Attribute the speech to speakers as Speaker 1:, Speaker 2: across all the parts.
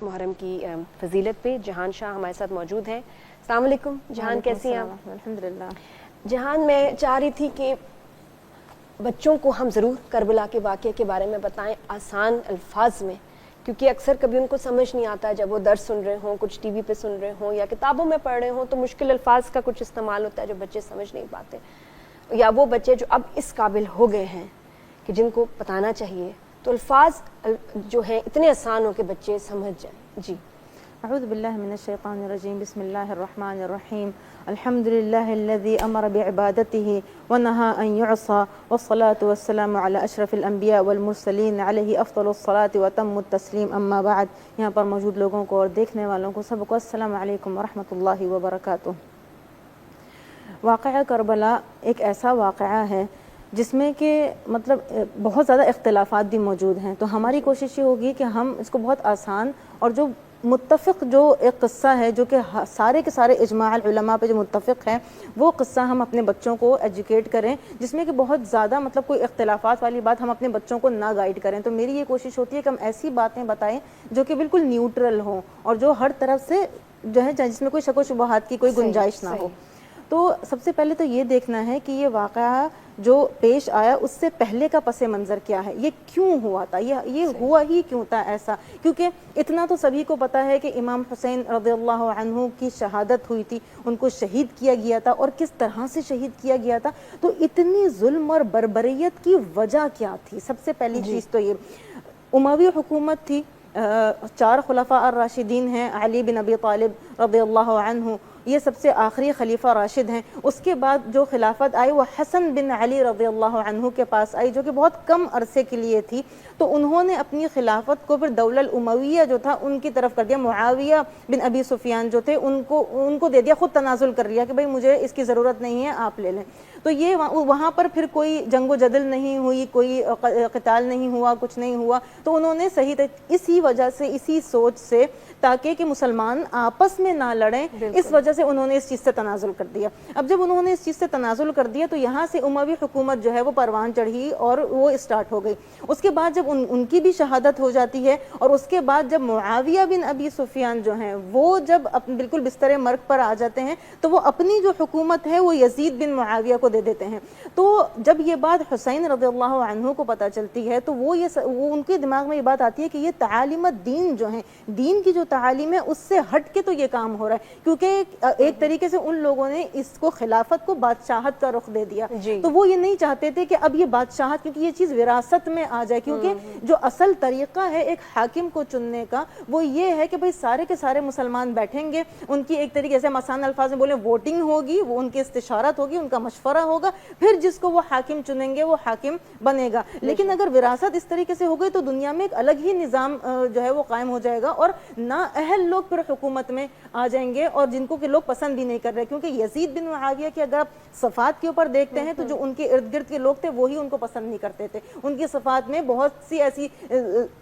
Speaker 1: محرم کی فضیلت پہ جہان شاہ ہمارے ساتھ موجود ہیں۔ السلام علیکم جہان، کیسی ہیں آپ؟
Speaker 2: الحمدللہ۔
Speaker 1: جہان، میں چاہ رہی تھی کہ بچوں کو ہم ضرور کربلا کے واقعے کے بارے میں بتائیں آسان الفاظ میں، کیونکہ اکثر کبھی ان کو سمجھ نہیں آتا جب وہ درس سن رہے ہوں، کچھ ٹی وی پہ سن رہے ہوں یا کتابوں میں پڑھ رہے ہوں تو مشکل الفاظ کا کچھ استعمال ہوتا ہے جو بچے سمجھ نہیں پاتے، یا وہ بچے جو اب اس قابل ہو گئے ہیں کہ جن کو بتانا چاہیے تو الفاظ جو ہیں اتنے آسان ہو کہ بچے سمجھ جائیں۔ جی
Speaker 2: اعوذ باللہ من الشیطان الرجیم، بسم اللہ الرحمن الرحیم، الحمد للہ الذی امر بعبادته ونہا ان یعصى والصلاة والسلام علی اشرف الانبیاء والمرسلین علیہ افضل الصلاة وتم التسلیم، اما بعد۔ یہاں پر موجود لوگوں کو اور دیکھنے والوں کو سب کو السلام علیکم ورحمۃ اللہ وبرکاتہ۔ واقعہ کربلا ایک ایسا واقعہ ہے جس میں کہ مطلب بہت زیادہ اختلافات بھی موجود ہیں، تو ہماری کوشش یہ ہوگی کہ ہم اس کو بہت آسان اور جو متفق جو ایک قصہ ہے جو کہ سارے کے سارے اجماع العلماء پہ جو متفق ہے وہ قصہ ہم اپنے بچوں کو ایجوکیٹ کریں، جس میں کہ بہت زیادہ مطلب کوئی اختلافات والی بات ہم اپنے بچوں کو نہ گائیڈ کریں۔ تو میری یہ کوشش ہوتی ہے کہ ہم ایسی باتیں بتائیں جو کہ بالکل نیوٹرل ہوں اور جو ہر طرف سے جو ہے جس میں کوئی شک و شبہات کی کوئی گنجائش نہ ہو۔ تو سب سے پہلے تو یہ دیکھنا ہے کہ یہ واقعہ جو پیش آیا اس سے پہلے کا پس منظر کیا ہے، یہ کیوں ہوا تھا، یہ ہوا ہی کیوں تھا ایسا، کیونکہ اتنا تو سبھی کو پتا ہے کہ امام حسین رضی اللہ عنہ کی شہادت ہوئی تھی، ان کو شہید کیا گیا تھا، اور کس طرح سے شہید کیا گیا تھا، تو اتنی ظلم اور بربریت کی وجہ کیا تھی۔ سب سے پہلی چیز تو یہ اموی حکومت تھی، 4 خلفاء الراشدین ہیں، علی بن ابی طالب رضی اللہ عنہ یہ سب سے آخری خلیفہ راشد ہیں۔ اس کے بعد جو خلافت آئی وہ حسن بن علی رضی اللہ عنہ کے پاس آئی، جو کہ بہت کم عرصے کے لیے تھی، تو انہوں نے اپنی خلافت کو پھر دولہ الامویہ جو تھا ان کی طرف کر دیا، معاویہ بن ابی سفیان جو تھے ان کو دے دیا، خود تنازل کر لیا کہ بھئی مجھے اس کی ضرورت نہیں ہے، آپ لے لیں۔ تو یہ وہاں پر پھر کوئی جنگ و جدل نہیں ہوئی، کوئی قتال نہیں ہوا، کچھ نہیں ہوا، تو انہوں نے اسی وجہ سے، اسی سوچ سے، تاکہ کہ مسلمان آپس میں نہ لڑیں، اس وجہ سے انہوں نے اس چیز سے تنازل کر دیا۔ اب جب انہوں نے اس چیز سے تنازل کر دیا تو یہاں سے اموی حکومت جو ہے وہ پروان چڑھی اور وہ اسٹارٹ ہو گئی۔ اس کے بعد جب ان کی بھی شہادت ہو جاتی ہے، اور اس کے بعد جب معاویہ بن ابی سفیان جو ہیں وہ جب بالکل بستر مرگ پر آ جاتے ہیں تو وہ اپنی جو حکومت ہے وہ یزید بن معاویہ کو دے دیتے ہیں۔ تو جب یہ بات حسین رضی اللہ عنہ کو پتہ چلتی ہے تو وہ ان کے دماغ میں یہ بات آتی ہے کہ یہ تعالیمت دین جو ہیں، دین کی جو تعالیم ہے اس سے ہٹ کے تو یہ کام ہو رہا ہے، کیونکہ ایک طریقے سے ان لوگوں نے اس کو خلافت کو بادشاہت کا رخ دے دیا، تو وہ یہ نہیں چاہتے تھے کہ اب یہ بادشاہت، کیونکہ یہ چیز وراثت میں آ جائے، کیونکہ جو اصل طریقہ ہے ایک حاکم کو چننے کا وہ یہ ہے کہ بھئی سارے کے سارے مسلمان بیٹھیں گے، ان کی ایک طریقے سے آسان الفاظ میں بولیں ووٹنگ ہوگی، وہ ان کی استشارت ہوگی، ان کا مشورہ ہوگا، پھر جس کو وہ حاکم چنیں گے وہ حاکم بنے گا۔ لیکن اگر وراثت اس طریقے سے ہو گئی تو دنیا میں ایک الگ ہی نظام جو ہے وہ قائم ہو جائے گا، اور نااہل لوگ پھر حکومت میں آ جائیں گے، اور جن کو کہ لوگ پسند بھی نہیں کر رہے، کیونکہ یزید بن معاویہ کی اگر آپ صفات کے اوپر دیکھتے ہیں تو جو ان کے ارد گرد کے لوگ تھے وہی ان کو پسند نہیں کرتے تھے۔ ان کی صفات میں بہت سی ایسی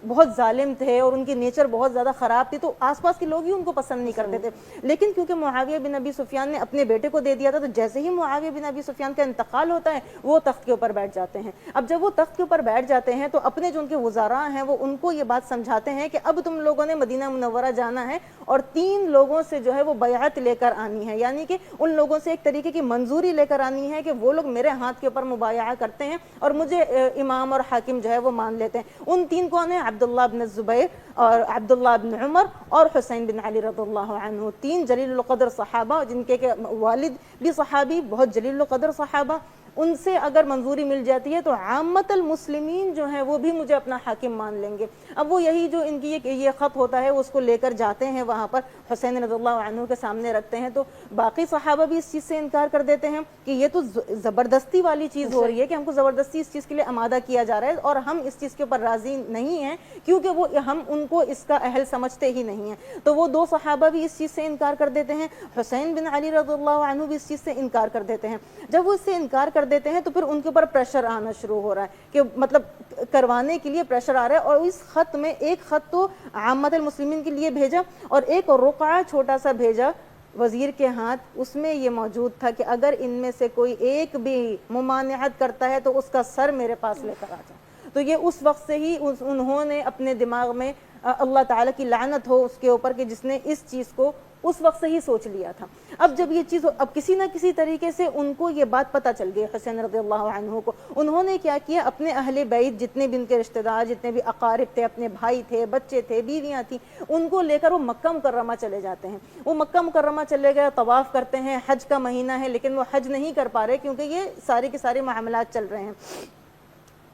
Speaker 2: بہت ظالم تھے اور ان کی نیچر بہت زیادہ خراب تھی، تو آس پاس کے لوگ ہی ان کو پسند نہیں کرتے تھے۔ لیکن کیونکہ معاویہ بن ابی سفیان نے اپنے بیٹے کو دے دیا تھا، تو جیسے ہی معاویہ بن ابی سفیان کا انتقال ہوتا ہے وہ تخت کے اوپر بیٹھ جاتے ہیں۔ اب جب وہ تخت کے اوپر بیٹھ جاتے ہیں تو اپنے جو ان کے وزراء ہیں وہ ان کو یہ بات سمجھاتے ہیں کہ اب تم لوگوں نے مدینہ منورہ جانا ہے اور 3 لوگوں سے جو ہے وہ بیعت لے کر آنی ہے، یعنی کہ ان لوگوں سے ایک طریقے کی منظوری لے کر آنی ہے کہ وہ لوگ میرے ہاتھ کے اوپر مبایعہ کرتے ہیں اور مجھے امام اور حاکم جو ہے وہ مان لیتے ہیں۔ ان 3 کون ہیں؟ عبداللہ بن الزبیر اور عبداللہ بن عمر اور حسین بن علی رضی اللہ عنہ، 3 جلیل القدر صحابہ، جن کے والد بھی صحابی، بہت جلیل القدر صحابہ۔ ان سے اگر منظوری مل جاتی ہے تو عامت المسلمین جو ہیں وہ بھی مجھے اپنا حاکم مان لیں گے۔ اب وہ یہی جو ان کی یہ خط ہوتا ہے اس کو لے کر جاتے ہیں وہاں پر حسین رضی اللہ عنہ کے سامنے رکھتے ہیں، تو باقی صحابہ بھی اس چیز سے انکار کر دیتے ہیں کہ یہ تو زبردستی والی چیز ہو رہی ہے، کہ ہم کو زبردستی اس چیز کے لیے آمادہ کیا جا رہا ہے اور ہم اس چیز کے اوپر راضی نہیں ہیں، کیونکہ ہم ان کو اس کا اہل سمجھتے ہی نہیں ہیں۔ تو وہ 2 صحابہ بھی اس چیز سے انکار کر دیتے ہیں، حسین بن علی رضی اللہ عنہ بھی اس چیز سے انکار کر دیتے ہیں۔ جب وہ اس سے انکار کر دیتے ہیں تو پھر ان کے اوپر پریشر آنا شروع ہو رہا ہے، کہ مطلب کروانے کے لیے پریشر آ رہا ہے، اور اس خط میں ایک خط تو عامت المسلمین کے لیے بھیجا اور ایک رقعہ چھوٹا سا بھیجا وزیر کے ہاتھ، اس میں یہ موجود تھا کہ اگر ان میں سے کوئی ایک بھی ممانعت کرتا ہے تو اس کا سر میرے پاس لے کر آ جائے۔ تو یہ اس وقت سے ہی انہوں نے اپنے دماغ میں اللہ تعالیٰ کی لعنت ہو اس کے اوپر کہ جس نے اس چیز کو اس وقت سے ہی سوچ لیا تھا۔ اب جب یہ چیز اب کسی نہ کسی طریقے سے ان کو یہ بات پتہ چل گئی حسین رضی اللہ عنہ کو، انہوں نے کیا کیا، اپنے اہل بیت جتنے بھی ان کے رشتہ دار، جتنے بھی اقارب تھے، اپنے بھائی تھے، بچے تھے، بیویاں تھیں، ان کو لے کر وہ مکہ مکرمہ چلے جاتے ہیں۔ وہ مکہ مکرمہ چلے گئے، طواف کرتے ہیں، حج کا مہینہ ہے لیکن وہ حج نہیں کر پا رہے کیونکہ یہ سارے کے سارے معاملات چل رہے ہیں۔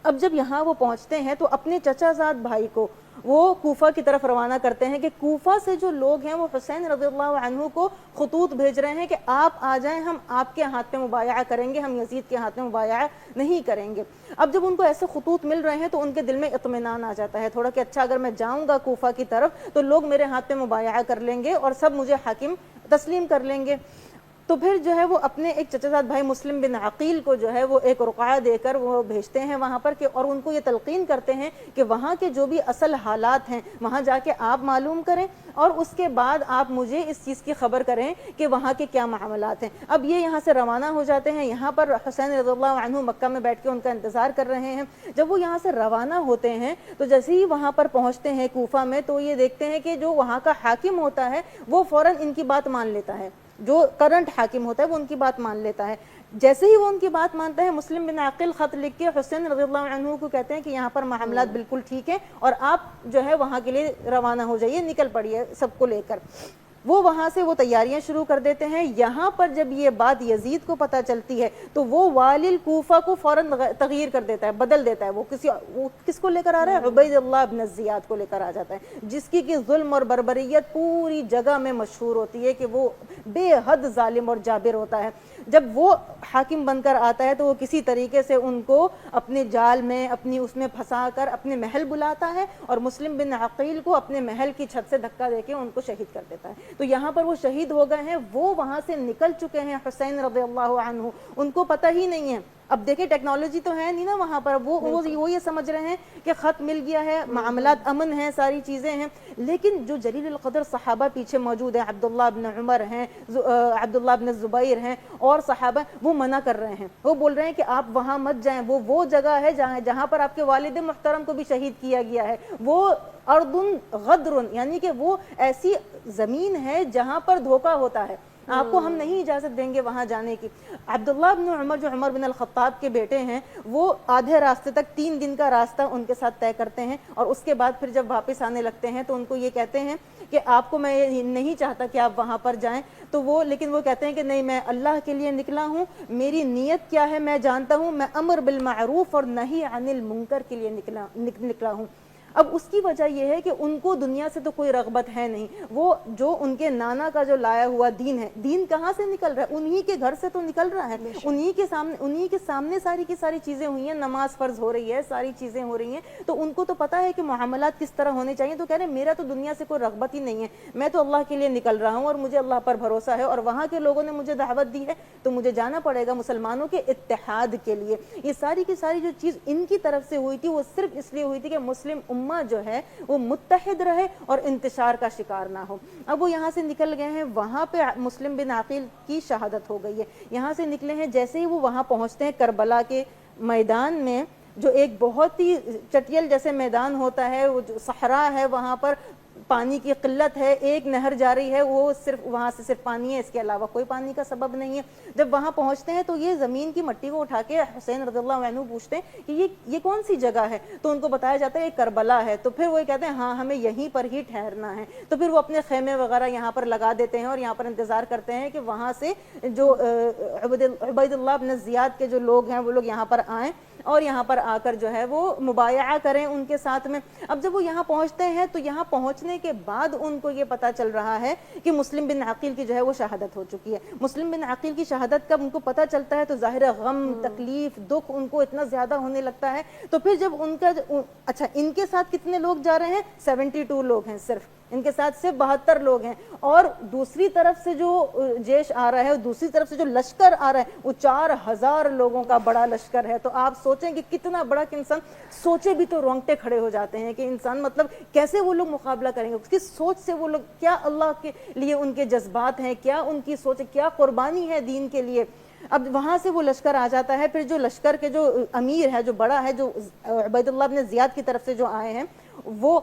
Speaker 2: اب جب یہاں وہ پہنچتے ہیں تو اپنے چچا زاد بھائی کو وہ کوفہ کی طرف روانہ کرتے ہیں کہ کوفہ سے جو لوگ ہیں وہ حسین رضی اللہ عنہ کو خطوط بھیج رہے ہیں کہ آپ آ جائیں، ہم آپ کے ہاتھ میں مبایعہ کریں گے، ہم یزید کے ہاتھ میں مبایعہ نہیں کریں گے۔ اب جب ان کو ایسے خطوط مل رہے ہیں تو ان کے دل میں اطمینان آ جاتا ہے تھوڑا کہ اچھا اگر میں جاؤں گا کوفہ کی طرف تو لوگ میرے ہاتھ میں مبایعہ کر لیں گے اور سب مجھے حاکم تسلیم کر لیں گے۔ تو پھر جو ہے وہ اپنے ایک چچا زاد بھائی مسلم بن عقیل کو جو ہے وہ ایک رقعہ دے کر وہ بھیجتے ہیں وہاں پر کہ، اور ان کو یہ تلقین کرتے ہیں کہ وہاں کے جو بھی اصل حالات ہیں وہاں جا کے آپ معلوم کریں اور اس کے بعد آپ مجھے اس چیز کی خبر کریں کہ وہاں کے کیا معاملات ہیں۔ اب یہ یہاں سے روانہ ہو جاتے ہیں، یہاں پر حسین رضی اللہ عنہ مکہ میں بیٹھ کے ان کا انتظار کر رہے ہیں۔ جب وہ یہاں سے روانہ ہوتے ہیں تو جیسے ہی وہاں پر پہنچتے ہیں کوفہ میں تو یہ دیکھتے ہیں کہ جو وہاں کا حاکم ہوتا ہے وہ فوراً ان کی بات مان لیتا ہے، جو کرنٹ حاکم ہوتا ہے وہ ان کی بات مان لیتا ہے۔ جیسے ہی وہ ان کی بات مانتا ہے مسلم بن عقیل خط لکھ کے حسین رضی اللہ عنہ کو کہتے ہیں کہ یہاں پر معاملات بالکل ٹھیک ہیں اور آپ جو ہے وہاں کے لیے روانہ ہو جائیے، نکل پڑیے سب کو لے کر۔ وہ وہاں سے وہ تیاریاں شروع کر دیتے ہیں۔ یہاں پر جب یہ بات یزید کو پتہ چلتی ہے تو وہ والی الکوفہ کو فوراً تغیر کر دیتا ہے، بدل دیتا ہے۔ وہ کس کو لے کر آ رہا ہے؟ عبید اللہ بن زیاد کو لے کر آ جاتا ہے، جس کی کہ ظلم اور بربریت پوری جگہ میں مشہور ہوتی ہے کہ وہ بے حد ظالم اور جابر ہوتا ہے۔ جب وہ حاکم بن کر آتا ہے تو وہ کسی طریقے سے ان کو اپنے جال میں اپنی اس میں پھنسا کر اپنے محل بلاتا ہے اور مسلم بن عقیل کو اپنے محل کی چھت سے دھکا دے کے ان کو شہید کر دیتا ہے۔ تو یہاں پر وہ شہید ہو گئے ہیں، وہ وہاں سے نکل چکے ہیں حسین رضی اللہ عنہ، ان کو پتہ ہی نہیں ہے۔ اب دیکھیں ٹیکنالوجی تو ہے نہیں نا وہاں پر، وہ یہ سمجھ رہے ہیں کہ خط مل گیا ہے، معاملات امن ہیں، ساری چیزیں ہیں، لیکن جو جلیل القدر صحابہ پیچھے موجود ہیں، عبداللہ بن عمر ہیں، عبداللہ بن زبیر ہیں اور صحابہ، وہ منع کر رہے ہیں، وہ بول رہے ہیں کہ آپ وہاں مت جائیں، وہ جگہ ہے جہاں پر آپ کے والد محترم کو بھی شہید کیا گیا ہے، وہ ارض غدر، یعنی کہ وہ ایسی زمین ہے جہاں پر دھوکہ ہوتا ہے، آپ کو ہم نہیں اجازت دیں گے وہاں جانے کی۔ عبداللہ بن عمر جو عمر بن الخطاب کے بیٹے ہیں وہ آدھے راستے تک 3 دن کا راستہ ان کے ساتھ طے کرتے ہیں اور اس کے بعد پھر جب واپس آنے لگتے ہیں تو ان کو یہ کہتے ہیں کہ آپ کو میں نہیں چاہتا کہ آپ وہاں پر جائیں، تو لیکن وہ کہتے ہیں کہ نہیں، میں اللہ کے لیے نکلا ہوں، میری نیت کیا ہے میں جانتا ہوں، میں امر بالمعروف اور نہی عن المنکر کے لیے نکلا ہوں۔ اب اس کی وجہ یہ ہے کہ ان کو دنیا سے تو کوئی رغبت ہے نہیں، وہ جو ان کے نانا کا جو لایا ہوا دین ہے، دین کہاں سے نکل رہا ہے؟ انہی کے گھر سے تو نکل رہا ہے، انہی کے سامنے ساری کی ساری چیزیں ہوئی ہیں، نماز فرض ہو رہی ہے، ساری چیزیں ہو رہی ہیں، تو ان کو تو پتہ ہے کہ معاملات کس طرح ہونے چاہیے، تو کہہ رہے ہیں میرا تو دنیا سے کوئی رغبت ہی نہیں ہے، میں تو اللہ کے لیے نکل رہا ہوں اور مجھے اللہ پر بھروسہ ہے اور وہاں کے لوگوں نے مجھے دعوت دی ہے تو مجھے جانا پڑے گا مسلمانوں کے اتحاد کے لیے۔ یہ ساری کی ساری جو چیز ان کی طرف سے ہوئی تھی وہ صرف اس لیے ہوئی تھی کہ مسلم امہ جو ہے وہ متحد رہے اور انتشار کا شکار نہ ہو۔ اب وہ یہاں سے نکل گئے ہیں، وہاں پہ مسلم بن عقیل کی شہادت ہو گئی ہے، یہاں سے نکلے ہیں، جیسے ہی وہ وہاں پہنچتے ہیں کربلا کے میدان میں، جو ایک بہت ہی چٹیل جیسے میدان ہوتا ہے، وہ جو صحرا ہے، وہاں پر پانی کی قلت ہے، ایک نہر جاری ہے، وہ صرف وہاں سے صرف پانی ہے، اس کے علاوہ کوئی پانی کا سبب نہیں ہے۔ جب وہاں پہنچتے ہیں تو یہ زمین کی مٹی کو اٹھا کے حسین رضی اللہ عنہ پوچھتے ہیں کہ یہ کون سی جگہ ہے، تو ان کو بتایا جاتا ہے یہ کربلا ہے، تو پھر وہ کہتے ہیں ہاں ہمیں یہیں پر ہی ٹھہرنا ہے، تو پھر وہ اپنے خیمے وغیرہ یہاں پر لگا دیتے ہیں اور یہاں پر انتظار کرتے ہیں کہ وہاں سے جو عبید اللہ بن زیاد کے جو لوگ ہیں وہ لوگ یہاں پر آئیں اور یہاں پر آ کر جو ہے وہ مبایعہ کریں ان کے ساتھ میں۔ اب جب وہ یہاں پہنچتے ہیں تو یہاں پہنچنے کے بعد ان کو یہ پتہ چل رہا ہے کہ مسلم بن عقیل کی جو ہے وہ شہادت ہو چکی ہے۔ مسلم بن عقیل کی شہادت کب ان کو پتہ چلتا ہے تو ظاہر غم، تکلیف، دکھ ان کو اتنا زیادہ ہونے لگتا ہے، تو پھر جب ان کا اچھا ان کے ساتھ کتنے لوگ جا رہے ہیں؟ 72 لوگ ہیں، صرف ان کے ساتھ صرف 72 لوگ ہیں، اور دوسری طرف سے جو جیش آ رہا ہے، دوسری طرف سے جو لشکر آ رہا ہے وہ 4000 لوگوں کا بڑا لشکر ہے۔ تو آپ سوچیں کہ کتنا بڑا، کہ انسان سوچے بھی تو رونگٹے کھڑے ہو جاتے ہیں کہ انسان مطلب کیسے وہ لوگ مقابلہ کریں گے، اس کی سوچ سے وہ لوگ، کیا اللہ کے لیے ان کے جذبات ہیں، کیا ان کی سوچ، کیا قربانی ہے دین کے لیے۔ اب وہاں سے وہ لشکر آ جاتا ہے، پھر جو لشکر کے جو امیر ہے، جو بڑا ہے، جو عبید اللہ بن زیاد کی طرف سے جو آئے ہیں، وہ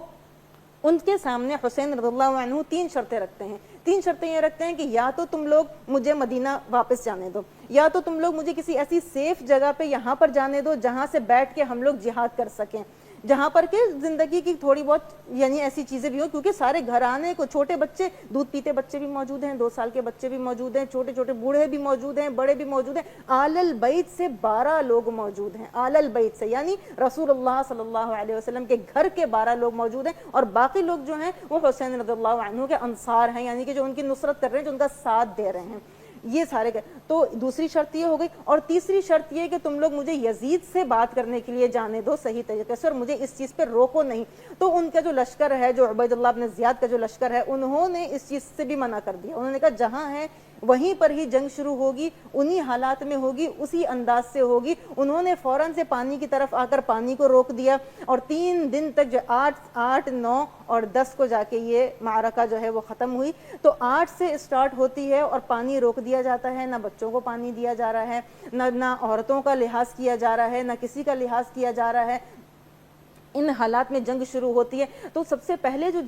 Speaker 2: ان کے سامنے حسین رضی اللہ عنہ 3 شرطیں رکھتے ہیں. 3 شرطیں یہ رکھتے ہیں کہ یا تو تم لوگ مجھے مدینہ واپس جانے دو, یا تو تم لوگ مجھے کسی ایسی سیف جگہ پہ یہاں پر جانے دو جہاں سے بیٹھ کے ہم لوگ جہاد کر سکیں, جہاں پر کہ زندگی کی تھوڑی بہت یعنی ایسی چیزیں بھی ہوں, کیونکہ سارے گھرانے کو چھوٹے بچے, دودھ پیتے بچے بھی موجود ہیں, 2 سال کے بچے بھی موجود ہیں, چھوٹے چھوٹے بوڑھے بھی موجود ہیں, بڑے بھی موجود ہیں, آل البیت سے 12 لوگ موجود ہیں, آل البیت سے یعنی رسول اللہ صلی اللہ علیہ وسلم کے گھر کے 12 لوگ موجود ہیں, اور باقی لوگ جو ہیں وہ حسین رضی اللہ عنہ کے انصار ہیں, یعنی کہ جو ان کی نصرت کر رہے ہیں, جو ان کا ساتھ دے رہے ہیں, یہ سارے. تو دوسری شرط یہ ہو گئی. اور تیسری شرط یہ کہ تم لوگ مجھے یزید سے بات کرنے کے لیے جانے دو صحیح طریقے سے, اور مجھے اس چیز پہ روکو نہیں. تو ان کا جو لشکر ہے, جو عبید اللہ بن زیاد کا جو لشکر ہے, انہوں نے اس چیز سے بھی منع کر دیا. انہوں نے کہا جہاں ہے وہیں پر ہی جنگ شروع ہوگی, انہی حالات میں ہوگی, اسی انداز سے ہوگی. انہوں نے فوراً سے پانی کی طرف آ کر پانی کو روک دیا, اور 3 دن تک جو 8, 9 اور 10 کو جا کے یہ معرکہ جو ہے وہ ختم ہوئی. تو 8 سے اسٹارٹ ہوتی ہے اور پانی روک دیا جاتا ہے, نہ بچوں کو پانی دیا جا رہا ہے, نہ عورتوں کا لحاظ کیا جا رہا ہے, نہ کسی کا لحاظ کیا جا رہا ہے. ان حالات میں جنگ شروع ہوتی ہے. تو سب سے پہلے جو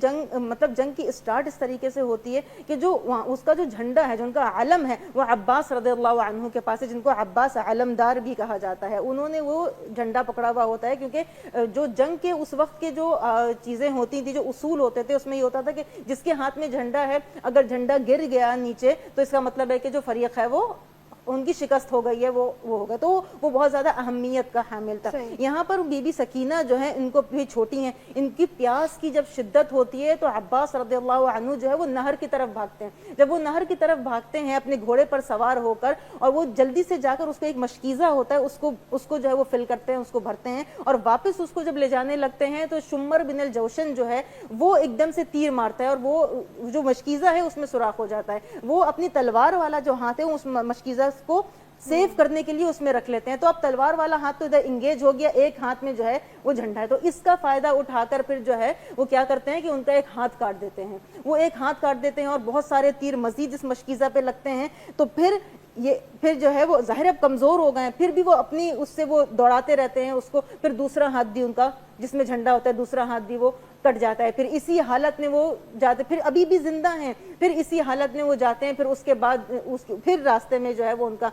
Speaker 2: جنگ کی اسٹارٹ اس طریقے سے ہوتی ہے کہ جو اس کا جو جھنڈا ہے, جو ان کا علم ہے, وہ عباس رضی اللہ عنہ کے پاس ہے, جن کو عباس علمدار بھی کہا جاتا ہے. انہوں نے وہ جھنڈا پکڑا ہوا ہوتا ہے, کیونکہ جو جنگ کے اس وقت کے جو چیزیں ہوتی تھی, جو اصول ہوتے تھے, اس میں یہ ہوتا تھا کہ جس کے ہاتھ میں جھنڈا ہے, اگر جھنڈا گر گیا نیچے تو اس کا مطلب ہے کہ جو فریق ہے وہ ان کی شکست ہو گئی ہے, وہ ہوگا. تو وہ بہت زیادہ اہمیت کا حامل تھا. یہاں پر بی بی سکینہ جو ہے, ان کو بھی چھوٹی ہیں, ان کی پیاس کی جب شدت ہوتی ہے تو عباس رضی اللہ عنہ جو ہے وہ نہر کی طرف بھاگتے ہیں. جب وہ نہر کی طرف بھاگتے ہیں اپنے گھوڑے پر سوار ہو کر, اور وہ جلدی سے جا کر اس کو ایک مشکیزہ ہوتا ہے, اس کو جو ہے وہ فل کرتے ہیں, اس کو بھرتے ہیں, اور واپس اس کو جب لے جانے لگتے ہیں تو شمر بن الجوشن جو ہے وہ ایک دم سے تیر مارتا ہے, اور وہ جو مشکیزہ ہے اس میں سوراخ ہو جاتا ہے. وہ اپنی تلوار والا جو ہاتھ ہے اس مشکیزہ کو سیو کرنے کے لیے اس میں رکھ لیتے ہیں. تو اب تلوار والا ہاتھ تو ادھر انگیج ہو گیا, ایک ہاتھ میں جو ہے وہ جھنڈا ہے. تو اس کا فائدہ اٹھا کر پھر جو ہے وہ کیا کرتے ہیں کہ ان کا ایک ہاتھ کاٹ دیتے ہیں, وہ ایک ہاتھ کاٹ دیتے ہیں, اور بہت سارے تیر مزید اس مشکیزہ پہ لگتے ہیں. تو پھر جو ہے وہ ظاہر اب کمزور ہو گئے ہیں, پھر بھی وہ اپنی اس سے وہ دوڑاتے رہتے ہیں اس کو. پھر دوسرا ہاتھ بھی ان کا جس میں جھنڈا ہوتا ہے, دوسرا ہاتھ بھی وہ کٹ جاتا ہے. پھر اسی حالت میں وہ جاتے, پھر ابھی بھی زندہ ہیں, پھر اسی حالت میں وہ جاتے ہیں. پھر اس کے بعد پھر راستے میں جو ہے وہ ان کا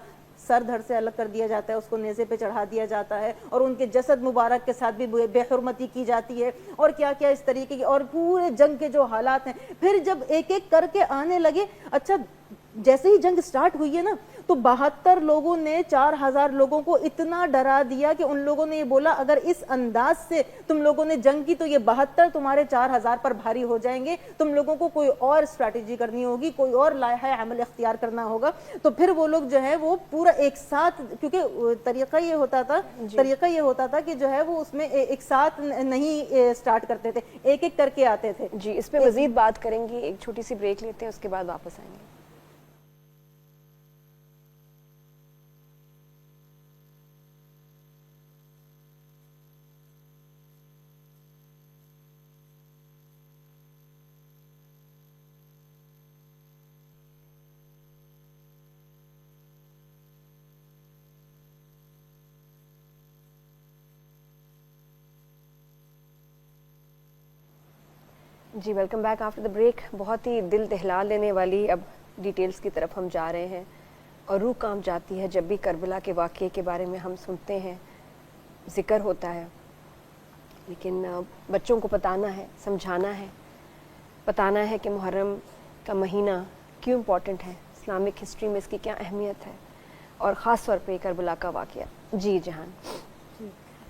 Speaker 2: سر دھڑ سے الگ کر دیا جاتا ہے, اس کو نیزے پہ چڑھا دیا جاتا ہے, اور ان کے جسد مبارک کے ساتھ بھی بے حرمتی کی جاتی ہے, اور کیا کیا اس طریقے کی. اور پورے جنگ کے جو حالات ہیں, پھر جب ایک ایک کر کے آنے لگے. اچھا جیسے ہی جنگ سٹارٹ ہوئی ہے نا, تو 72 لوگوں نے 4000 لوگوں کو اتنا ڈرا دیا کہ ان لوگوں نے یہ بولا اگر اس انداز سے تم لوگوں نے جنگ کی تو یہ 72 تمہارے 4000 پر بھاری ہو جائیں گے, تم لوگوں کو کوئی اور اسٹریٹجی کرنی ہوگی, کوئی اور لائحہ عمل اختیار کرنا ہوگا. تو پھر وہ لوگ جو ہے وہ پورا ایک ساتھ, کیونکہ طریقہ یہ ہوتا تھا کہ جو ہے وہ اس میں ایک ساتھ نہیں سٹارٹ کرتے تھے, ایک ایک کر کے آتے تھے.
Speaker 1: جی اس پہ مزید بات کریں گے, ایک چھوٹی سی بریک لیتے ہیں, اس کے بعد واپس آئیں گے. جی welcome back after the break. بہت ہی دل دہلا لینے والی اب ڈیٹیلز کی طرف ہم جا رہے ہیں, اور روح کانپ جاتی ہے جب بھی کربلا کے واقعے کے بارے میں ہم سنتے ہیں, ذکر ہوتا ہے. لیکن بچوں کو بتانا ہے, سمجھانا ہے, بتانا ہے کہ محرم کا مہینہ کیوں امپورٹنٹ ہے, اسلامک ہسٹری میں اس کی کیا اہمیت ہے, اور خاص طور پہ کربلا کا واقعہ. جی جہان.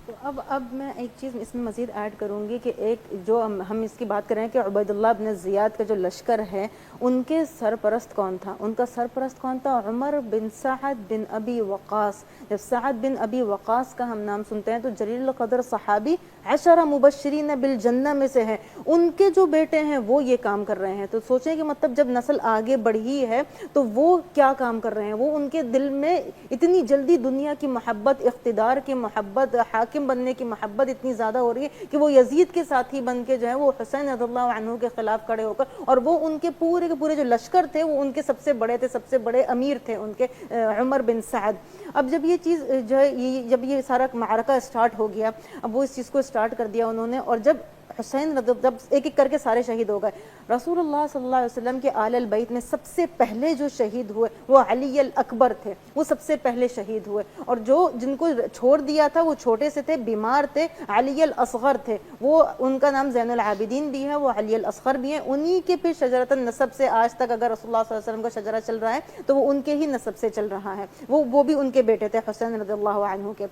Speaker 2: تو اب میں ایک چیز اس میں مزید ایڈ کروں گی کہ ایک جو ہم اس کی بات کر رہے ہیں کہ عبید اللہ بن زیاد کا جو لشکر ہے ان کے سرپرست کون تھا, ان کا سرپرست کون تھا؟ عمر بن سعد بن ابی وقاص. جب سعد بن ابی وقاص کا ہم نام سنتے ہیں تو جلیل القدر صحابی 10 مبشرین بالجنہ میں سے ہیں, ان کے جو بیٹے ہیں وہ یہ کام کر رہے ہیں. تو سوچیں کہ مطلب جب نسل آگے بڑھی ہے تو وہ کیا کام کر رہے ہیں, وہ ان کے دل میں اتنی جلدی دنیا کی محبت, اقتدار کی محبت, حاکم بننے کی محبت اتنی زیادہ ہو رہی ہے کہ وہ یزید کے ساتھی بن کے جو ہے وہ حسین رضی اللہ عنہ کے خلاف کھڑے ہو کر, اور وہ ان کے پورے جو لشکر تھے وہ ان کے سب سے بڑے تھے, سب سے بڑے امیر تھے ان کے, عمر بن سعد. اب جب یہ چیز جو ہے جب یہ سارا معرکہ سٹارٹ ہو گیا, اب وہ اس چیز کو سٹارٹ کر دیا انہوں نے, اور جب حسین جب ایک ایک کر کے سارے شہید ہو گئے، رسول اللہ صلی اللہ علیہ وسلم کے آل البیت میں سب سے پہلے جو شہید ہوئے وہ علی الاکبر تھے، وہ سب سے پہلے شہید ہوئے، اور جن کو چھوڑ دیا تھا وہ چھوٹے سے تھے، بیمار تھے، علی الاصغر تھے، وہ ان کا نام زین العابدین بھی ہے، وہ علی الاصغر بھی ہیں، انہی کے پھر شجرۃ النسب سے آج تک اگر رسول اللہ صلی اللہ علیہ وسلم کا شجرہ چل رہا ہے تو وہ ان کے ہی نسب سے چل رہا ہے، وہ بھی ان کے بیٹے تھے حسین رضی اللہ عنہ کے۔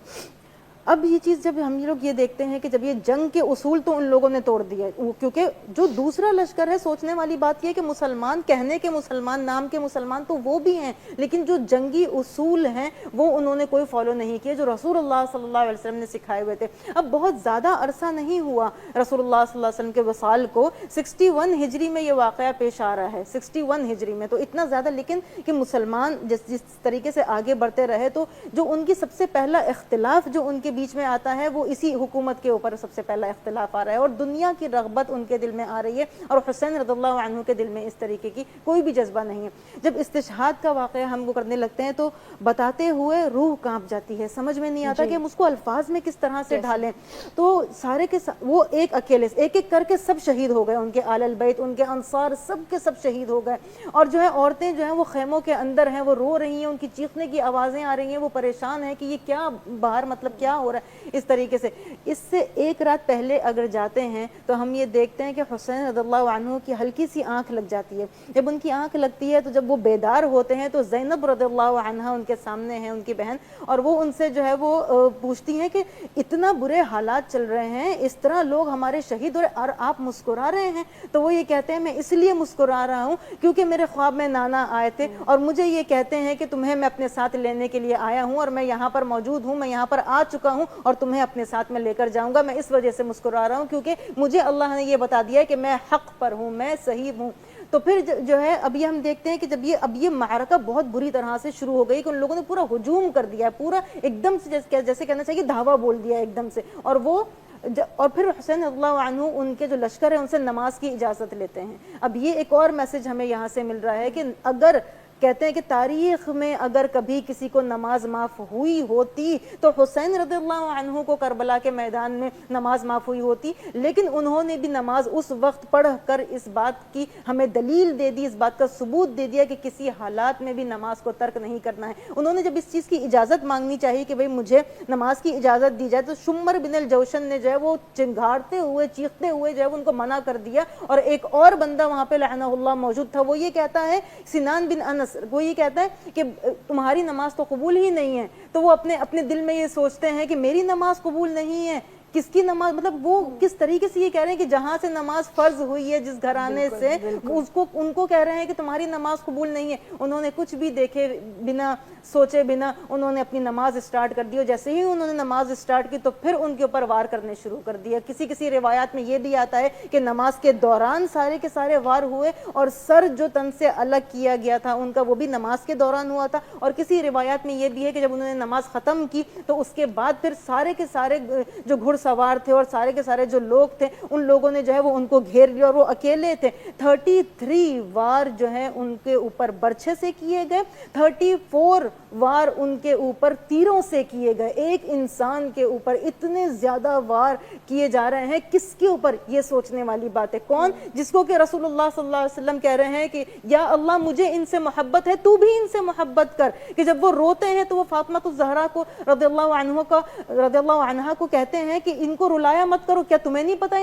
Speaker 2: اب یہ چیز جب ہم لوگ یہ دیکھتے ہیں کہ جب یہ جنگ کے اصول تو ان لوگوں نے توڑ دیا، کیونکہ جو دوسرا لشکر ہے، سوچنے والی بات یہ ہے کہ مسلمان کہنے کے مسلمان، نام کے مسلمان تو وہ بھی ہیں، لیکن جو جنگی اصول ہیں وہ انہوں نے کوئی فالو نہیں کیے جو رسول اللہ صلی اللہ علیہ وسلم نے سکھائے ہوئے تھے۔ اب بہت زیادہ عرصہ نہیں ہوا رسول اللہ صلی اللہ علیہ وسلم کے وصال کو، 61 ہجری میں یہ واقعہ پیش آ رہا ہے، 61 ہجری میں، تو اتنا زیادہ، لیکن کہ مسلمان جس طریقے سے آگے بڑھتے رہے تو جو ان کی سب سے پہلا اختلاف جو ان کے بیچ میں آتا ہے وہ اسی حکومت کے اوپر سب سے پہلا اختلاف آ رہا ہے، اور دنیا کی رغبت ان کے دل میں آ رہی ہے، اور حسین رضی اللہ عنہ کے دل میں اس طریقے کی کوئی بھی جذبہ نہیں ہے۔ جب استشہاد کا واقعہ ہم کو کرنے لگتے ہیں تو بتاتے ہوئے روح کانپ جاتی ہے، سمجھ میں نہیں آتا کہ ہم اس کو الفاظ میں کس طرح سے ڈھالیں، تو سارے کے وہ ایک اکیلے ایک ایک کر کے سب شہید ہو گئے، ان کے آل البیت، ان کے انصار، سب کے سب شہید ہو گئے، اور جو ہے عورتیں جو ہیں وہ خیموں کے اندر ہیں، وہ رو رہی ہیں، ان کی چیخنے کی آوازیں آ رہی ہیں، وہ پریشان ہیں کہ یہ کیا باہر مطلب کیا ہو رہا ہے اس طریقے سے۔ اس سے ایک رات پہلے اگر جاتے ہیں تو ہم یہ دیکھتے ہیں کہ حسین رضی اللہ عنہ کی ہلکی سی آنکھ لگ جاتی ہے، جب ان کی آنکھ لگتی ہے تو جب وہ بیدار ہوتے ہیں تو زینب رضی اللہ عنہ ان کے سامنے ہیں، ان کی بہن، اور وہ ان سے جو ہے وہ پوچھتی ہیں کہ اتنا برے حالات چل رہے ہیں، اس طرح لوگ ہمارے شہید ہو رہے اور آپ مسکرا رہے ہیں؟ تو وہ یہ کہتے ہیں میں اس لیے مسکرا رہا ہوں کیونکہ میرے خواب میں نانا آئے تھے اور مجھے یہ کہتے ہیں کہ تمہیں میں اپنے ساتھ لینے کے لیے آیا ہوں اور میں یہاں پر موجود ہوں، میں یہاں پر آ چکا ہوں اور تمہیں اپنے ساتھ میں لے کر جاؤں گا، میں اس وجہ سے مسکرا رہا ہوں کیونکہ مجھے اللہ نے یہ بتا دیا ہے کہ میں حق پر ہوں، میں صحیح ہوں۔ تو پھر جو ہے اب یہ ہم دیکھتے ہیں کہ جب یہ معرکہ بہت بری طرح سے شروع ہو گئی کہ ان لوگوں نے پورا ہجوم کر دیا، پورا ایک دم سے جیسے کہنا چاہیے دھاوا بول دیا ایک دم سے، اور پھر حسین رضی اللہ عنہ ان کے جو لشکر ہے ان سے نماز کی اجازت لیتے ہیں۔ اب یہ ایک اور میسج ہمیں یہاں سے مل رہا ہے کہ اگر کہتے ہیں کہ تاریخ میں اگر کبھی کسی کو نماز معاف ہوئی ہوتی تو حسین رضی اللہ عنہ کو کربلا کے میدان میں نماز معاف ہوئی ہوتی، لیکن انہوں نے بھی نماز اس وقت پڑھ کر اس بات کی ہمیں دلیل دے دی، اس بات کا ثبوت دے دیا کہ کسی حالات میں بھی نماز کو ترک نہیں کرنا ہے۔ انہوں نے جب اس چیز کی اجازت مانگنی چاہیے کہ بھئی مجھے نماز کی اجازت دی جائے تو شمر بن الجوشن نے جو ہے وہ چنگھاڑتے ہوئے چیختے ہوئے جو ہے ان کو منع کر دیا، اور ایک اور بندہ وہاں پہ لعنہ اللہ موجود تھا، وہ یہ کہتا ہے، سنان بن انس، وہ یہ کہتا ہے کہ تمہاری نماز تو قبول ہی نہیں ہے، تو وہ اپنے دل میں یہ سوچتے ہیں کہ میری نماز قبول نہیں ہے، کس کی نماز، مطلب وہ کس طریقے سے یہ کہہ رہے ہیں کہ جہاں سے نماز فرض ہوئی ہے جس گھرانے سے، ان کو کہہ رہے ہیں کہ تمہاری نماز قبول نہیں ہے۔ انہوں نے کچھ بھی دیکھے بنا، سوچے بنا انہوں نے اپنی نماز اسٹارٹ کر دی، اور جیسے ہی انہوں نے نماز اسٹارٹ کی تو پھر ان کے اوپر وار کرنے شروع کر دیا۔ کسی روایات میں یہ بھی آتا ہے کہ نماز کے دوران سارے کے سارے وار ہوئے، اور سر جو تن سے الگ کیا گیا تھا ان کا وہ بھی نماز کے دوران ہوا تھا، اور کسی روایات میں یہ بھی ہے کہ جب انہوں نے نماز ختم کی تو اس کے بعد پھر سارے کے سارے جو گھڑ سوار تھے اور سارے کے سارے جو لوگ تھے ان لوگوں نے جو ہے وہ ان کو گھیر لیا، اور وہ اکیلے تھے۔ 33 وار جو ہے ان کے اوپر برچھے سے کیے گئے، 34 وار ان کے اوپر تیروں سے کیے گئے۔ ایک انسان کے اوپر اتنے زیادہ وار کیے جا رہے ہیں، کس کے اوپر؟ یہ سوچنے والی بات ہے۔ کون؟ جس کو کہ رسول اللہ صلی اللہ علیہ وسلم کہہ رہے ہیں کہ یا اللہ مجھے ان سے محبت ہے، تو بھی ان سے محبت کر، کہ جب وہ روتے ہیں تو وہ فاطمہ الزہرا کو رضی اللہ عنہا کو کہتے ہیں کہ ان کو رلایا مت کرو، کیا تمہیں نہیں پتا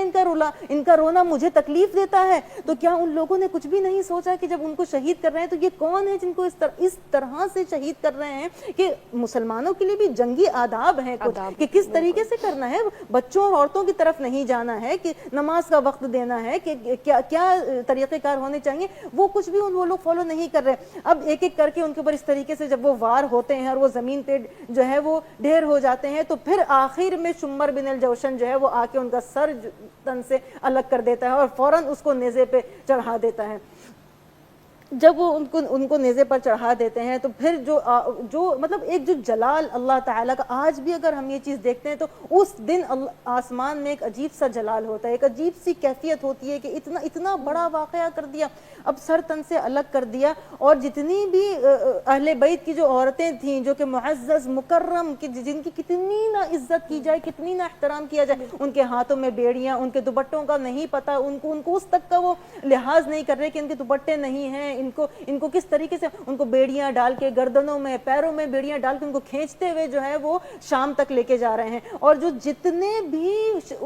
Speaker 2: ان کا رونا مجھے تکلیف دیتا ہے؟ تو کیا ان لوگوں نے کچھ بھی نہیں سوچا کہ جب ان کو شہید کر رہے ہیں تو یہ کون ہے جن کو اس طرح سے شہید کر رہے ہیں؟ کہ مسلمانوں کے لیے بھی جنگی آداب ہیں کچھ کہ کس طریقے سے کرنا ہے، بچوں اور عورتوں کی طرف نہیں جانا ہے، کہ نماز کا وقت دینا ہے، کہ کیا طریقہ کار ہونے چاہیے، وہ کچھ بھی وہ لوگ فالو نہیں کر رہے۔ اب ایک ایک کر کے ان کے اوپر اس طریقے سے جب وہ وار ہوتے ہیں اور وہ زمین پہ جو ہے وہ ڈھیر ہو جاتے ہیں تو پھر آخر میں شمر بن الجوشن جو ہے وہ آ کے ان کا سر تن سے الگ کر دیتا ہے اور فوراً اس کو نیزے پہ چڑھا دیتا ہے۔ جب وہ ان کو نیزے پر چڑھا دیتے ہیں تو پھر جو مطلب ایک جو جلال اللہ تعالیٰ کا، آج بھی اگر ہم یہ چیز دیکھتے ہیں تو اس دن آسمان میں ایک عجیب سا جلال ہوتا ہے، ایک عجیب سی کیفیت ہوتی ہے کہ اتنا بڑا واقعہ کر دیا، اب سر تن سے الگ کر دیا، اور جتنی بھی اہل بیت کی جو عورتیں تھیں جو کہ معزز مکرم، جن کی کتنی نہ عزت کی جائے، کتنی نہ احترام کیا جائے، ان کے ہاتھوں میں بیڑیاں، ان کے دوپٹوں کا نہیں پتہ، ان کو اس تک کا وہ لحاظ نہیں کر رہے کہ ان کے دوپٹے نہیں ہیں، ان کو کس طریقے سے ان کو بیڑیاں ڈال کے گردنوں میں پیروں میں بیڑیاں ڈال کے ان کو کھینچتے ہوئے جو ہے وہ شام تک لے کے جا رہے ہیں، اور جو جتنے بھی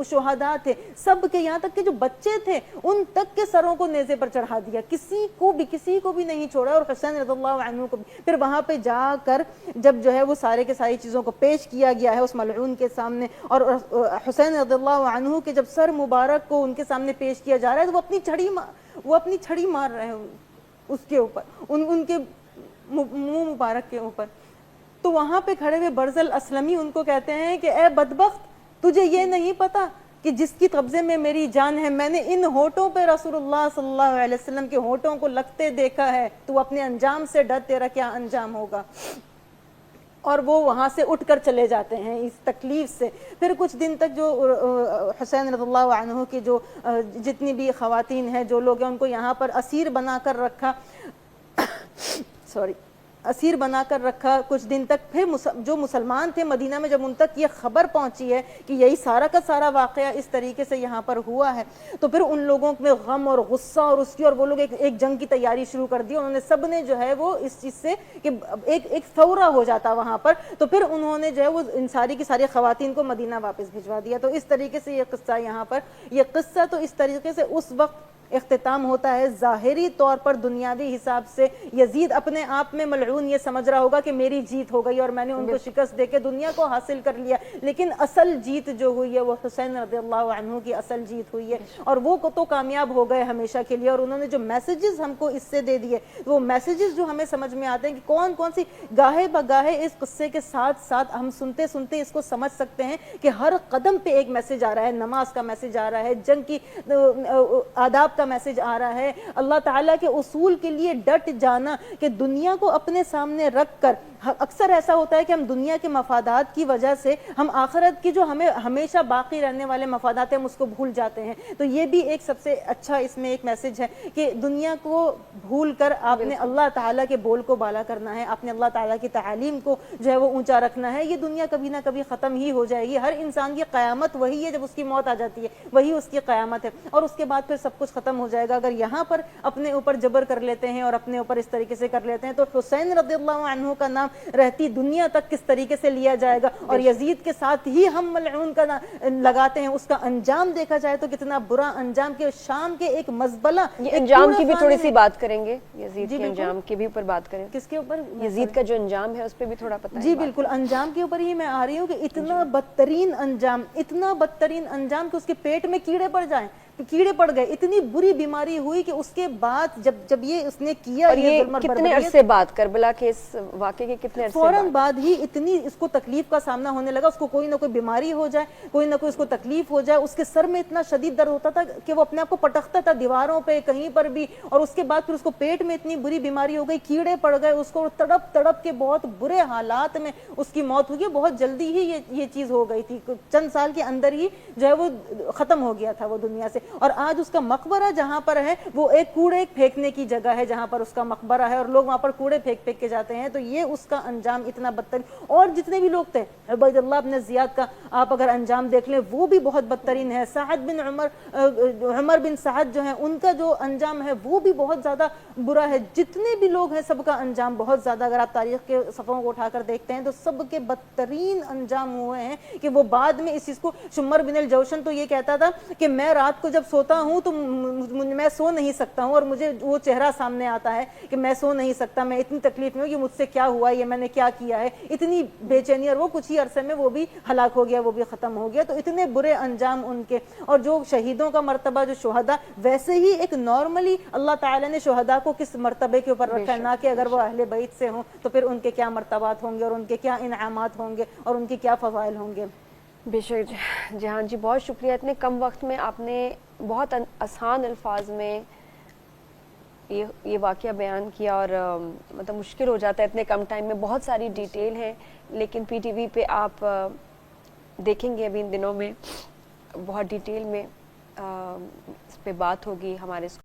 Speaker 2: شہداء تھے سب کے، یہاں تک کہ جو بچے تھے ان تک کے سروں کو نیزے پر چڑھا دیا، کسی کو بھی نہیں چھوڑا، اور حسین رضی اللہ عنہ کو بھی۔ پھر وہاں پہ جا کر جب جو ہے وہ سارے کے ساری چیزوں کو پیش کیا گیا ہے اس ملعون کے سامنے، اور حسین رضی اللہ عنہ کے جب سر مبارک کو ان کے سامنے پیش کیا جا رہا ہے تو وہ اپنی چھڑی مار رہے ہیں اس کے اوپر، ان کے منہ مبارک کے اوپر۔ تو وہاں پہ کھڑے ہوئے برز الاسلمی ان کو کہتے ہیں کہ اے بدبخت، تجھے یہ نہیں پتا کہ جس کی قبضے میں میری جان ہے، میں نے ان ہونٹوں پہ رسول اللہ صلی اللہ علیہ وسلم کے ہونٹوں کو لگتے دیکھا ہے، تو اپنے انجام سے ڈر، تیرا کیا انجام ہوگا۔ اور وہ وہاں سے اٹھ کر چلے جاتے ہیں اس تکلیف سے۔ پھر کچھ دن تک جو حسین رضی اللہ عنہ کی جو جتنی بھی خواتین ہیں، جو لوگ ہیں، ان کو یہاں پر اسیر بنا کر رکھا اسیر بنا کر رکھا کچھ دن تک۔ پھر جو مسلمان تھے مدینہ میں، جب ان تک یہ خبر پہنچی ہے کہ یہی سارا کا سارا واقعہ اس طریقے سے یہاں پر ہوا ہے، تو پھر ان لوگوں میں غم اور غصہ اور وہ لوگ ایک جنگ کی تیاری شروع کر دی۔ انہوں نے سب نے جو ہے وہ اس چیز سے کہ ایک ثورہ ہو جاتا وہاں پر، تو پھر انہوں نے جو ہے وہ ان ساری کی ساری خواتین کو مدینہ واپس بھجوا دیا۔ تو اس طریقے سے یہ قصہ یہاں پر، یہ قصہ تو اس طریقے سے اس وقت اختتام ہوتا ہے۔ ظاہری طور پر دنیاوی حساب سے یزید اپنے آپ میں ملعون یہ سمجھ رہا ہوگا کہ میری جیت ہو گئی اور میں نے ان کو شکست دے کے دنیا کو حاصل کر لیا، لیکن اصل جیت جو ہوئی ہے وہ حسین رضی اللہ عنہ کی اصل جیت ہوئی ہے، اور وہ تو کامیاب ہو گئے ہمیشہ کے لیے۔ اور انہوں نے جو میسیجز ہم کو اس سے دے دیے، وہ میسیجز جو ہمیں سمجھ میں آتے ہیں کہ کون کون سی، گاہے بگاہے اس قصے کے ساتھ ساتھ ہم سنتے سنتے اس کو سمجھ سکتے ہیں کہ ہر قدم پہ ایک میسیج آ رہا ہے، نماز کا میسیج آ رہا ہے، جنگ کی آداب کا میسج آ رہا ہے، اللہ تعالیٰ کے اصول کے لیے ڈٹ جانا، کہ دنیا کو اپنے سامنے رکھ کر، اکثر ایسا ہوتا ہے کہ ہم دنیا کے مفادات کی وجہ سے ہم آخرت کی جو ہمیں ہمیشہ باقی رہنے والے مفادات ہیں ہم اس کو بھول جاتے ہیں۔ تو یہ بھی ایک سب سے اچھا اس میں ایک میسج ہے کہ دنیا کو بھول کر آپ نے اللہ تعالیٰ کے بول کو بالا کرنا ہے، آپ نے اللہ تعالیٰ کی تعالیم کو جو ہے وہ اونچا رکھنا ہے۔ یہ دنیا کبھی نہ کبھی ختم ہی ہو جائے گی، ہر انسان کی قیامت وہی ہے، جب اس کی موت آ جاتی ہے وہی اس کی قیامت ہے، اور اس کے بعد پھر سب کچھ ختم ہو جائے گا۔ اگر یہاں پر اپنے اوپر جبر کر لیتے ہیں اور اپنے اوپر اس طریقے سے کر لیتے ہیں تو حسین رضی اللہ عنہ کا نام رہتی دنیا تک کس طریقے سے لیا جائے گا، اور یزید کے ساتھ ہی ہم ملعون کا لگاتے ہیں، اس کا انجام دیکھا جائے تو کتنا برا انجام، کہ شام کے ایک مزبلہ،
Speaker 1: یہ انجام کی بھی تھوڑی سی بات کریں گے، یزید کے انجام کے بھی اوپر بات کریں۔
Speaker 2: کس کے اوپر؟
Speaker 1: یزید کا جو انجام ہے اس پہ بھی تھوڑا پتہ ہے۔
Speaker 2: جی بالکل، انجام کے اوپر ہی میں آ رہی ہوں کہ اتنا بدترین انجام، اتنا بدترین انجام کہ اس کے پیٹ میں کیڑے پڑ جائیں، کیڑے پڑ گئے، اتنی بری بیماری ہوئی کہ اس کے بعد جب یہ اس نے کیا،
Speaker 1: اور یہ کتنے عرصے بعد، کربلا کے اس واقعے کے کتنے عرصے
Speaker 2: فوراً بعد ہی اتنی اس کو تکلیف کا سامنا ہونے لگا، اس کو کوئی نہ کوئی بیماری ہو جائے، کوئی نہ کوئی اس کو تکلیف ہو جائے، اس کے سر میں اتنا شدید درد ہوتا تھا کہ وہ اپنے آپ کو پٹکتا تھا دیواروں پہ کہیں پر بھی، اور اس کے بعد پھر اس کو پیٹ میں اتنی بری بیماری ہو گئی، کیڑے پڑ گئے اس کو، تڑپ تڑپ کے بہت برے حالات میں اس کی موت ہوئی۔ بہت جلدی ہی یہ چیز ہو گئی تھی، چند سال کے اندر ہی جو ہے وہ ختم ہو گیا تھا وہ دنیا سے۔ اور آج اس کا مقبرہ جہاں پر ہے وہ ایک کوڑے پھینکنے کی جگہ ہے جہاں پر اس کا مقبرہ ہے، اور لوگ وہاں پر کوڑے پھینک پھینک کے جاتے ہیں۔ تو یہ اس کا انجام اتنا بدترین، اور جتنے بھی لوگ تھے، عبید اللہ بن زیاد کا آپ اگر انجام دیکھ لیں وہ بھی بہت بدترین ہے، سعد بن عمر بن سعد جو ہیں ان کا جو انجام ہے وہ بھی بہت زیادہ برا ہے۔ جتنے بھی لوگ ہیں سب کا انجام بہت زیادہ، اگر آپ تاریخ کے صفحوں کو اٹھا کر دیکھتے ہیں تو سب کے بدترین انجام ہوئے ہیں، کہ وہ بعد میں اس چیز کو، شمر بن الجوشن تو یہ کہتا تھا کہ میں رات کو جب سوتا ہوں تو میں سو نہیں سکتا ہوں، اور مجھے وہ چہرہ سامنے آتا ہے کہ میں سو نہیں سکتا، میں اتنی تکلیف میں ہوں کہ مجھ سے کیا ہوا، یہ میں نے کیا کیا ہے، اتنی بے چینی، اور وہ کچھ ہی عرصے میں وہ بھی ہلاک ہو گیا، وہ بھی ختم ہو گیا۔ تو اتنے برے انجام ان کے، اور جو شہیدوں کا مرتبہ، جو شہداء، ویسے ہی ایک نارملی اللہ تعالیٰ نے شہداء کو کس مرتبے کے اوپر رکھا ہے، نہ کہ اگر وہ اہل بیت سے ہوں تو پھر ان کے کیا مرتبات ہوں گے، اور ان کے کیا انعامات ہوں گے، اور ان کے کیا فضائل ہوں گے۔
Speaker 1: بے شک جہان جی، بہت شکریہ، اتنے کم وقت میں آپ نے بہت آسان الفاظ میں یہ واقعہ بیان کیا اور مطلب مشکل ہو جاتا ہے اتنے کم ٹائم میں. بہت ساری ڈیٹیل ہیں لیکن پی ٹی وی پہ آپ دیکھیں گے ابھی ان دنوں میں بہت ڈیٹیل میں اس پہ بات ہوگی ہمارے